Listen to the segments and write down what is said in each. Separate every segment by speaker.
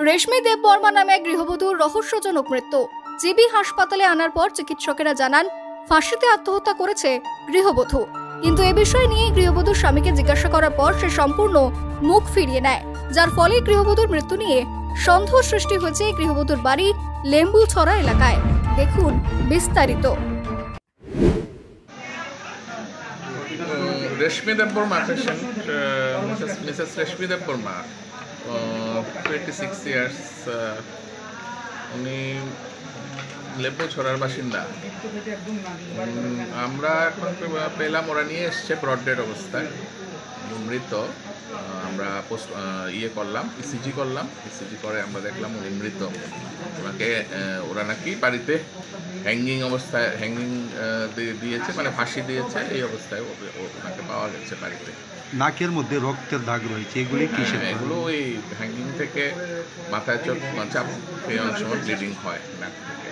Speaker 1: রেশমি দেববর্মা নামে এক গৃহবধূর রহস্যজনক মৃত্যু। জিবি হাসপাতালে আনার পর চিকিৎসকেরা জানান ফাঁসিতে আত্মহত্যা করেছে গৃহবধূ। কিন্তু এ বিষয় নিয়ে গৃহবধূর স্বামীকে জিজ্ঞাসা করার পর সে সম্পূর্ণ মুখ ফিরিয়ে নেয়, যার ফলে গৃহবধূর মৃত্যু নিয়ে সন্দেহ সৃষ্টি হয়েছে গৃহবধূর বাড়ি লেম্বুছড়া এলাকায়। দেখুন বিস্তারিত।
Speaker 2: রেশমি দেববর্মা পেশেন্ট, মিসেস রেশমি দেববর্মা, 26 ইয়ার্স। উনি লেম্বুছড়ার বাসিন্দা। আমরা এখন পেলাম ওরা নিয়ে এসছে ব্রড ডেড অবস্থায়, মৃত। আমরা করলাম, ইসিজি করলাম। ইসিজি করে আমরা দেখলাম উনি মৃত। ওনাকে ওরা নাকি বাড়িতে হ্যাঙ্গিং অবস্থায় দিয়েছে, মানে ফাঁসি দিয়েছে। এই অবস্থায় ওনাকে পাওয়া গেছে বাড়িতে।
Speaker 3: নাকের মধ্যে রক্তের দাগ রয়েছে, এগুলি কিসের?
Speaker 2: এগুলো ওই হ্যাঙ্গিং থেকে মাথায় চাপ এই অনেক সময় ব্লিডিং হয় নাক থেকে,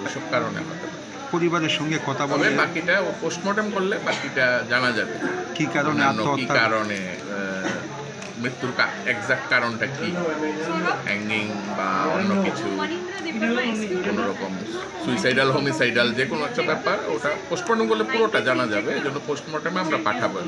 Speaker 2: ওইসব কারণে হতে পারে।
Speaker 3: পরিবারের সঙ্গে কথা বলে
Speaker 2: বাকিটা পোস্টমর্টম করলে বাকিটা জানা যাবে
Speaker 3: কি কারণে আত্মহত্যা,
Speaker 2: কি কারণে মৃত্যুর এক্সাক্ট কারণটা কি, হ্যাঙ্গিং বা অন্য কিছু, কোনো রকম সুইসাইডাল, হোমিসাইডাল, যে কোনো একটা ব্যাপার। ওটা পোস্টমর্টম করলে পুরোটা জানা যাবে। এই জন্য পোস্টমর্টমে আমরা পাঠাবো।